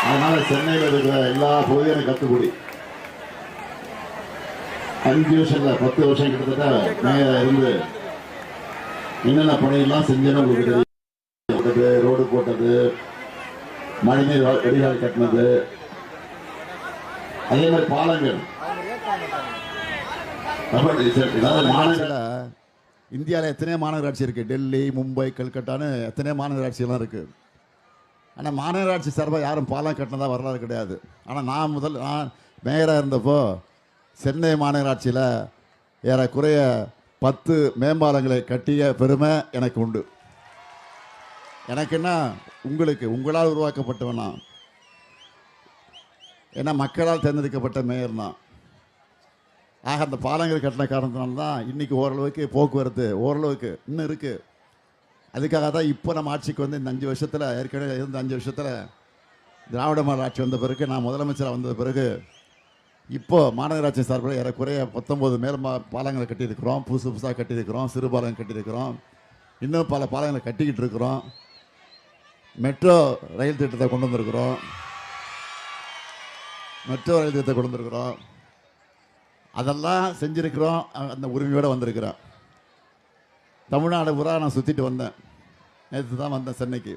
அதனால சென்னையில் இருக்கிற எல்லா பகுதியும் எனக்கு கத்துக்கூடி 5 வருஷம் இல்லை 10 வருஷம் கிட்டத்தட்ட மேயரா இருந்து என்னென்ன பணியெல்லாம் செஞ்சேன்னு உங்களுக்கு தெரியும். ரோடு போட்டது, மழைநீர் வடிகால் கட்டினது, அதே மாதிரி பாலங்கள். இந்தியாவில் எத்தனையோ மாநகராட்சி இருக்கு, டெல்லி, மும்பை, கல்கட்டான்னு எத்தனையோ மாநகராட்சியெல்லாம் இருக்கு. ஆனால் மாநகராட்சி சார்பாக யாரும் பாலம் கட்டினதா வரலாறு கிடையாது. ஆனால் நான் மேயராக இருந்தப்போ சென்னை மாநகராட்சியில் ஏறக்குறைய 10 மேம்பாலங்களை கட்டிய பெருமை எனக்கு உண்டு. எனக்குன்னா உங்களால் உருவாக்கப்பட்டவனா, ஏன்னா மக்களால் தேர்ந்தெடுக்கப்பட்ட மேயர் தான். ஆக அந்த பாலங்கள் கட்டின காரணத்தினால தான் இன்றைக்கி ஓரளவுக்கு போக்குவரத்து ஓரளவுக்கு இன்னும் இருக்குது. அதுக்காக தான் இப்போ நம்ம ஆட்சிக்கு வந்து இந்த 5 வருஷத்தில், ஏற்கனவே இருந்த 5 வருஷத்தில் திராவிட மாடல் ஆட்சி வந்த பிறகு, நான் முதலமைச்சராக வந்த பிறகு இப்போது மாநகராட்சி சார்பில் ஏறக்குறைய 19 பாலங்களை கட்டியிருக்கிறோம், புதுசாக கட்டியிருக்கிறோம், சிறு பாலங்கள் கட்டியிருக்கிறோம், இன்னும் பல பாலங்களை கட்டிக்கிட்டு இருக்கிறோம். மெட்ரோ ரயில் திட்டத்தை கொண்டு வந்திருக்கிறோம். அதெல்லாம் செஞ்சுருக்கிறோம். அந்த உரிமையோடு வந்திருக்கிறேன். தமிழ்நாடு பூரா நான் சுற்றிட்டு வந்தேன். நேற்று தான் வந்தேன் சென்னைக்கு.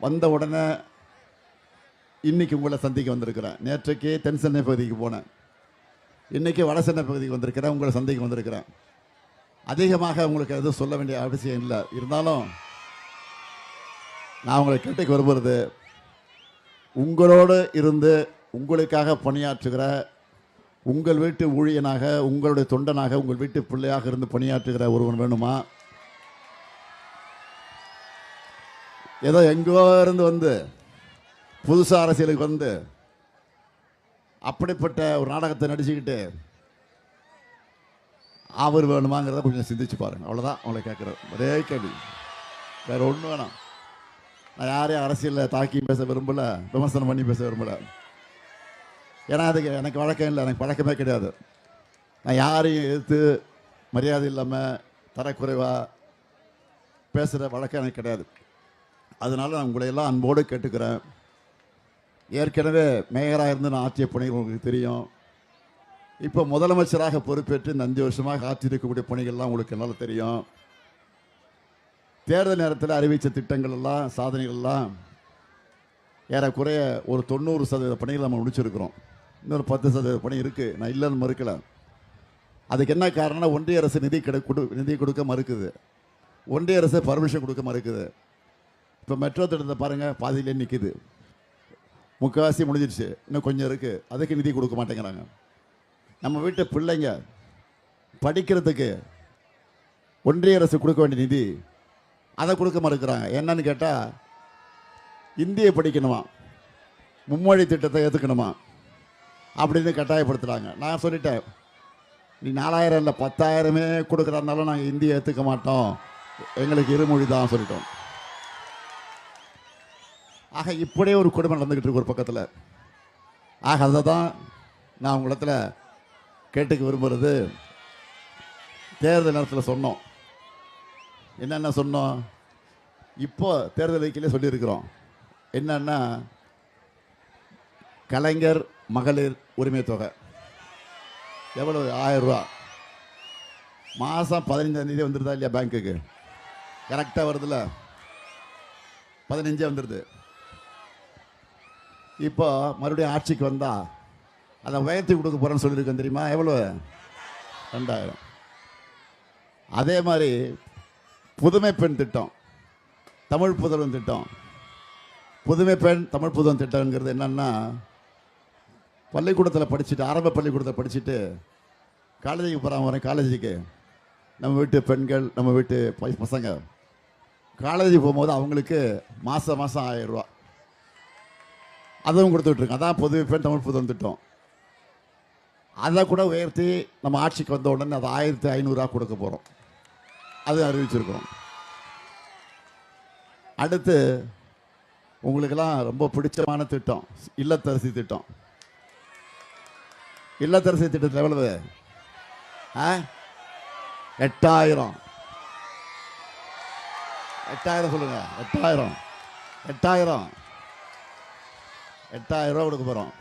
வந்த உடனே இன்றைக்கி உங்களை சந்திக்க வந்திருக்கிறேன். நேற்றைக்கு தென் சென்னை பகுதிக்கு போனேன், இன்றைக்கி வட சென்னை பகுதிக்கு வந்திருக்கிறேன், உங்களை சந்திக்க வந்திருக்கிறேன். அதிகமாக உங்களுக்கு எதுவும் சொல்ல வேண்டிய அவசியம் இல்லை. இருந்தாலும் நான் உங்களை கேட்டுக்கு வரும்போது, உங்களோடு இருந்து உங்களுக்காக பணியாற்றுகிற, உங்கள் வீட்டு ஊழியனாக, உங்களுடைய தொண்டனாக, உங்கள் வீட்டு பிள்ளையாக இருந்து பணியாற்றுகிற ஒருவன் வேணுமா? ஏதோ எங்கோ இருந்து வந்து புதுசாக அரசியலுக்கு வந்து அப்படிப்பட்ட ஒரு நாடகத்தை நடிச்சுக்கிட்டு அவர் வேணுமாங்கிறத கொஞ்சம் சிந்திச்சு பாருங்க. அவ்வளோதான் அவங்களை கேட்குறது. ஒரே கேள்வி, வேறு ஒன்றும் வேணாம். நான் யாரையும் அரசியலில் தாக்கி பேச விரும்பலை, விமர்சனம் பண்ணி பேச விரும்பலை. ஏன்னா அதுக்கு எனக்கு வழக்கம் இல்லை, எனக்கு பழக்கமே கிடையாது. நான் யாரையும் எதிர்த்து மரியாதை இல்லாமல் தரக்குறைவாக பேசுகிற வழக்கம் எனக்கு கிடையாது. அதனால் நான் உங்களையெல்லாம் அன்போடு கேட்டுக்கிறேன். ஏற்கனவே மேயராக இருந்து நான் ஆற்றிய பணிகள் உங்களுக்கு தெரியும். இப்போ முதலமைச்சராக பொறுப்பேற்று இந்த 5 வருஷமாக ஆற்றியிருக்கக்கூடிய பணிகள்லாம் உங்களுக்கு என்னால் தெரியும். தேர்தல் நேரத்தில் அறிவித்த திட்டங்கள் எல்லாம், சாதனைகள் எல்லாம் ஏறக்குறைய ஒரு 90% பணிகள் நம்ம முடிச்சிருக்கிறோம். இன்னொரு 10% பணி இருக்குது, நான் இல்லைன்னு மறுக்கலை. அதுக்கு என்ன காரணம்னா, ஒன்றிய அரசு நிதி கொடுக்க மறுக்குது, ஒன்றிய அரசு பர்மிஷன் கொடுக்க மறுக்குது. இப்போ மெட்ரோ திட்டத்தை பாருங்கள், பாதியிலே நிற்கிது, முக்கால்வாசி முடிஞ்சிடுச்சு, இன்னும் கொஞ்சம் இருக்குது, அதுக்கு நிதி கொடுக்க மாட்டேங்கிறாங்க. நம்ம வீட்டு பிள்ளைங்க படிக்கிறதுக்கு ஒன்றிய அரசு கொடுக்க வேண்டிய நிதி, அதை கொடுக்க மறுக்கிறாங்க. என்னன்னு கேட்டால், இந்தியை படிக்கணுமா, மும்மொழி திட்டத்தை ஏற்றுக்கணுமா அப்படின்னு கட்டாயப்படுத்துகிறாங்க. நான் சொல்லிட்டேன், நீ 4000 இல்லை 10,000மே கொடுக்குறதுனால நாங்கள் இந்தியை ஏற்றுக்க மாட்டோம், எங்களுக்கு இருமொழி தான் சொல்லிட்டோம். ஆக இப்படியே ஒரு கொடுமை நடந்துக்கிட்டு இருக்கு ஒரு பக்கத்தில். ஆக அதை தான் நான் உங்களிடத்தில் கேட்டுக்க விரும்புகிறது. தேர்தல் நேரத்தில் சொன்னோம், என்னென்ன சொன்னோம், இப்போ தேர்தல் அறிக்கையிலே சொல்லியிருக்கிறோம். என்னன்னா, கலைஞர் மகளிர் உரிமை தொகை எவ்வளோ, 1000 ரூபா மாதம் 15ஆம் தேதி வந்துடுதா இல்லையா பேங்க்குக்கு? கரெக்டாக வருதுல்ல, 15 வந்துடுது. இப்போ மறுபடியும் ஆட்சிக்கு வந்தால் அதை உயர்த்தி கொடுக்க போகிறேன்னு சொல்லியிருக்கேன் தெரியுமா? எவ்வளோ? 2000. அதே மாதிரி புதுமை பெண் திட்டம், தமிழ் புதல்வன் திட்டம். புதுமை பெண் தமிழ் புதல்வன் திட்டங்கிறது என்னென்னா, பள்ளிக்கூடத்தில் படிச்சுட்டு, ஆரம்ப பள்ளிக்கூடத்தில் படிச்சுட்டு காலேஜுக்கு போகிறாங்க. வரேன் காலேஜுக்கு, நம்ம வீட்டு பெண்கள், நம்ம வீட்டு பசங்க காலேஜுக்கு போகும்போது அவங்களுக்கு மாதம் 1000 ரூபா அதுவும் கொடுத்துட்ருக்கோம். அதான் புதுமை பெண் தமிழ் புதல்வன் திட்டம். அதை கூட உயர்த்தி நம்ம ஆட்சிக்கு வந்த உடனே அதை 1500 கொடுக்க போகிறோம், அது அறிவிச்சிருக்கோம். அடுத்து உங்களுக்கெல்லாம் ரொம்ப பிடிச்சமான திட்டம், இல்லத்தரசி திட்டம். இல்லத்தரசி திட்டத்தில் எவ்வளவு? 8000 சொல்லுங்க. 8000 8,000 கொடுக்க போகிறோம்.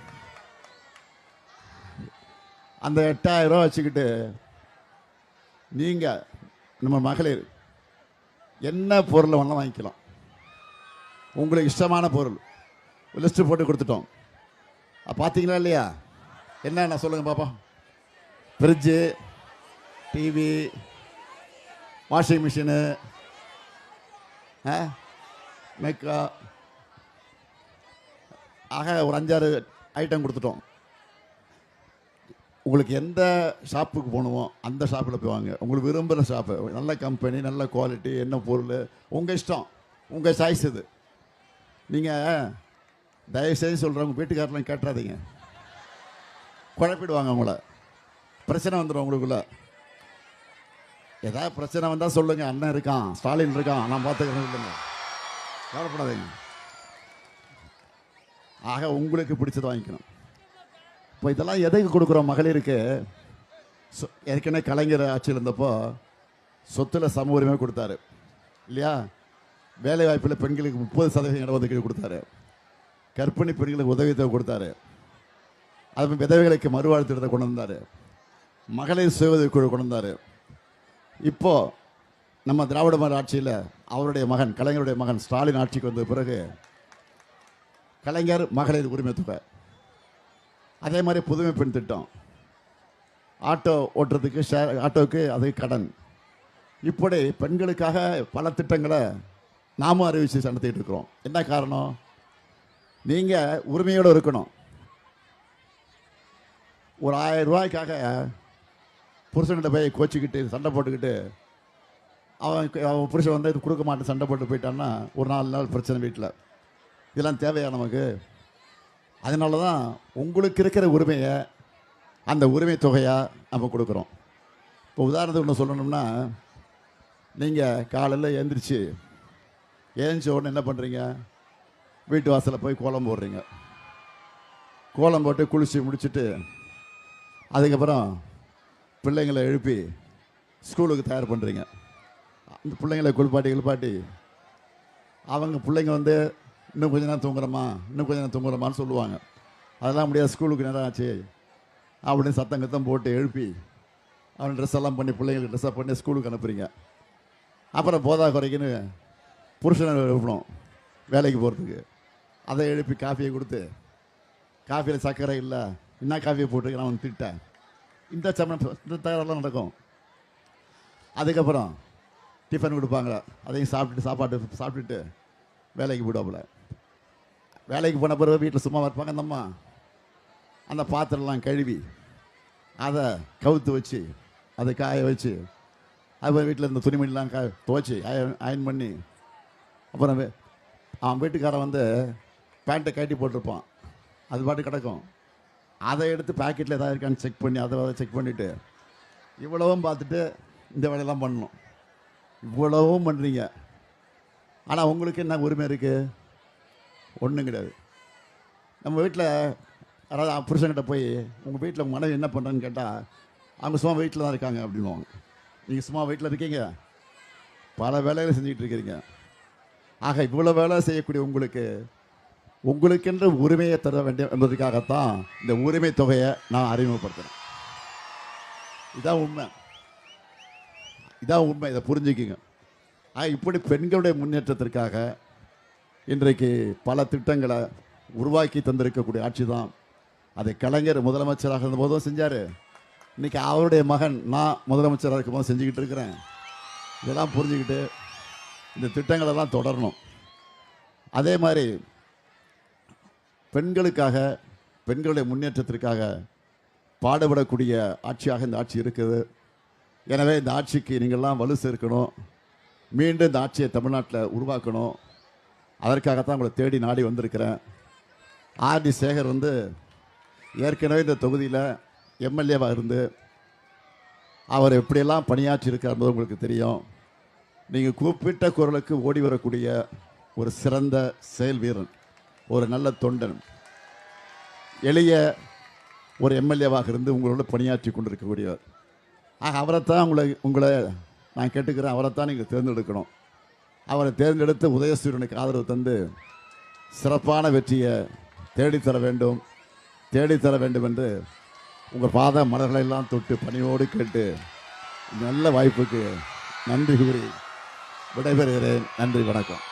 அந்த 8,000 வச்சுக்கிட்டு நீங்கள் நம்ம மகளிர் என்ன பொருளை வேணாலும் வாங்கிக்கலாம். உங்களுக்கு இஷ்டமான பொருள் லிஸ்ட்டு போட்டு கொடுத்துட்டோம். பார்த்தீங்களா இல்லையா? என்னென்ன சொல்லுங்கள் பாப்பா. ஃப்ரிட்ஜு, டிவி, வாஷிங் மிஷினு, மேக்கா, ஆக ஒரு 5-6 ஐட்டம் கொடுத்துட்டோம். உங்களுக்கு எந்த ஷாப்புக்கு போகணுமோ அந்த ஷாப்பில் போய் வாங்க. உங்களுக்கு விரும்புகிற ஷாப்பு, நல்ல கம்பெனி, நல்ல குவாலிட்டி, என்ன பொருள் உங்கள் இஷ்டம், உங்கள் சாய்ஸ் இது. நீங்கள் தயவுசெய்து சொல்கிறவங்க வீட்டுக்காரெலாம் கேட்டுறாதீங்க, குழப்பிடுவாங்க உங்களை. பிரச்சனை வந்துடும் உங்களுக்குள்ள. ஏதாவது பிரச்சனை வந்தால் சொல்லுங்கள், அண்ணன் இருக்கான், ஸ்டாலின் இருக்கான், நான் பார்த்துக்கிறேன், இல்லைங்க, கவலைப்படாதீங்க. ஆக உங்களுக்கு பிடிச்சதை வாங்கிக்கணும். இப்போ இதெல்லாம் எதுக்கு கொடுக்குறோம்? மகளிருக்கு ஏற்கனவே கலைஞர் ஆட்சியில் இருந்தப்போ சொத்தில் சம உரிமை கொடுத்தாரு இல்லையா? வேலைவாய்ப்பில் பெண்களுக்கு 30% இடஒதுக்கீடு கொடுத்தாரு. கர்ப்பிணி பெண்களுக்கு உதவித்தொகை கொடுத்தாரு. அது விதவைகளுக்கு மறுவாழ்வு திட்டத்தை கொண்டு வந்தார். மகளிர் சுய உதவிக்குழு கொண்டு வந்தார். இப்போது நம்ம திராவிட மாடல் ஆட்சியில் அவருடைய மகன், கலைஞருடைய மகன் ஸ்டாலின் ஆட்சிக்கு வந்த பிறகு கலைஞர் மகளிர் உரிமை தொகை, அதே மாதிரி புதுமை பெண் திட்டம், ஆட்டோ ஓட்டுறதுக்கு ஆட்டோவுக்கு அது கடன், இப்படி பெண்களுக்காக பல திட்டங்களை நாமும் அறிவித்து நடத்திட்டு இருக்கிறோம். என்ன காரணம்? நீங்கள் உரிமையோடு இருக்கணும். ஒரு 1000 ரூபாய்க்காக புருஷன்கிட்ட போய் கோச்சிக்கிட்டு சண்டை போட்டுக்கிட்டு அவன் புருஷன் வந்து கொடுக்க மாட்டேன் சண்டை போட்டு போயிட்டான்னா ஒரு 4 நாள் பிரச்சனை வீட்டில். இதெல்லாம் தேவையா நமக்கு? அதனால தான் உங்களுக்கு இருக்கிற உரிமையை அந்த உரிமை தொகையாக நம்ம கொடுக்குறோம். இப்போ உதாரணத்துக்கு ஒன்று சொல்லணும்னா, நீங்கள் காலையில் எழுந்திரிச்ச உடனே என்ன பண்ணுறீங்க? வீட்டு வாசலில் போய் கோலம் போடுறீங்க. கோலம் போட்டு குளித்து முடிச்சுட்டு அதுக்கப்புறம் பிள்ளைங்களை எழுப்பி ஸ்கூலுக்கு தயார் பண்ணுறீங்க. அந்த பிள்ளைங்களை குளிப்பாட்டி அவங்க பிள்ளைங்க வந்து இன்னும் கொஞ்ச நேரம் தூங்குறோமான்னு சொல்லுவாங்க. அதெல்லாம் முடியாது, ஸ்கூலுக்கு நேரம் ஆச்சு அப்படின்னு சத்தம் போட்டு எழுப்பி அவன் ட்ரெஸ் எல்லாம் பண்ணி பிள்ளைங்களுக்கு ட்ரெஸ்ஸாக பண்ணி ஸ்கூலுக்கு அனுப்புறீங்க. அப்புறம் போதா குறைக்குன்னு புருஷனை எழுப்பணும் வேலைக்கு போகிறதுக்கு. அதை எழுப்பி காஃபியை கொடுத்து, காஃபியில் சர்க்கரை இல்லை, என்ன காஃபியை போட்டுருக்க நான் திட்டேன், இந்த தகவலாம் நடக்கும். அதுக்கப்புறம் டிஃபன் கொடுப்பாங்க, அதையும் சாப்பிட்டுட்டு வேலைக்கு போயிடுவாப்புல. வேலைக்கு போன பிறகு வீட்டில் சும்மா இருப்பாங்க அந்த அம்மா. அந்த பாத்திரம்லாம் கழுவி அதை கவுத்து வச்சு அதை காய வச்சு, அதுபோல் வீட்டில் இருந்த துணிமணிலாம் துவைச்சி அயன் பண்ணி, அப்புறம் அவன் வீட்டுக்காரன் வந்து பேண்ட்டை கட்டி போட்டிருப்பான், அது பாட்டு கிடக்கும். அதை எடுத்து பேக்கெட்டில் எதாவது இருக்கான்னு செக் பண்ணி அதை செக் பண்ணிவிட்டு இவ்வளவும் பார்த்துட்டு இந்த வேலையெல்லாம் பண்ணணும். இவ்வளவும் பண்ணுறீங்க. ஆனால் உங்களுக்கு என்ன உரிமை இருக்குது? ஒன்றும் கிடையாது. நம்ம வீட்டில் யாராவது புருஷன்கிட்ட போய் உங்கள் வீட்டில் உங்கள் மனைவி என்ன பண்ணுறேன்னு கேட்டால் அவங்க சும்மா வீட்டில் தான் இருக்காங்க அப்படின்வாங்க. நீங்கள் சும்மா வீட்டில் இருக்கீங்க, பல வேலைகளை செஞ்சுக்கிட்டு இருக்கிறீங்க. ஆக இவ்வளோ வேலை செய்யக்கூடிய உங்களுக்கென்று உரிமையை தர வேண்டிய என்பதற்காகத்தான் இந்த உரிமை தொகையை நான் அறிமுகப்படுத்துகிறேன். இதான் உண்மை, இதை புரிஞ்சுக்கிங்க. இப்படி பெண்களுடைய முன்னேற்றத்திற்காக இன்றைக்கு பல திட்டங்களை உருவாக்கி தந்திருக்கக்கூடிய ஆட்சி தான். அதை கலைஞர் முதலமைச்சராக இருந்தபோதும் செஞ்சார். இன்றைக்கி அவருடைய மகன் நான் முதலமைச்சராக இருக்கும்போது செஞ்சுக்கிட்டு இருக்கிறேன். இதெல்லாம் புரிஞ்சுக்கிட்டு இந்த திட்டங்களெல்லாம் தொடரணும். அதே மாதிரி பெண்களுக்காக, பெண்களுடைய முன்னேற்றத்திற்காக பாடுபடக்கூடிய ஆட்சியாக இந்த ஆட்சி இருக்குது. எனவே இந்த ஆட்சிக்கு நீங்கள்லாம் வலு சேர்க்கணும். மீண்டும் இந்த ஆட்சியை தமிழ்நாட்டில் உருவாக்கணும். அதற்காகத்தான் உங்களை தேடி நாடி வந்திருக்கிறேன். ஆர்டி சேகர் வந்து ஏற்கனவே இந்த தொகுதியில் எம்எல்ஏவாக இருந்து அவர் எப்படியெல்லாம் பணியாற்றி இருக்கார் என்பது உங்களுக்கு தெரியும். நீங்கள் கூப்பிட்ட குரலுக்கு ஓடி வரக்கூடிய ஒரு சிறந்த செயல் வீரன், ஒரு நல்ல தொண்டன், எளிய ஒரு எம்எல்ஏவாக இருந்து உங்களோட பணியாற்றி கொண்டிருக்கக்கூடியவர். அவரைத்தான் உங்களை நான் கேட்டுக்கிறேன். அவரைத்தான் நீங்கள் தேர்ந்தெடுக்கணும். அவரை தேர்ந்தெடுத்து உதயசூரியனுக்கு ஆதரவு தந்து சிறப்பான வெற்றியை தேடித்தர வேண்டும், தேடித்தர வேண்டும் என்று உங்கள் பாத மலர்களெல்லாம் தொட்டு பணியோடு கேட்டு நல்ல வாய்ப்புக்கு நன்றி கூறி விடைபெறுகிறேன். நன்றி, வணக்கம்.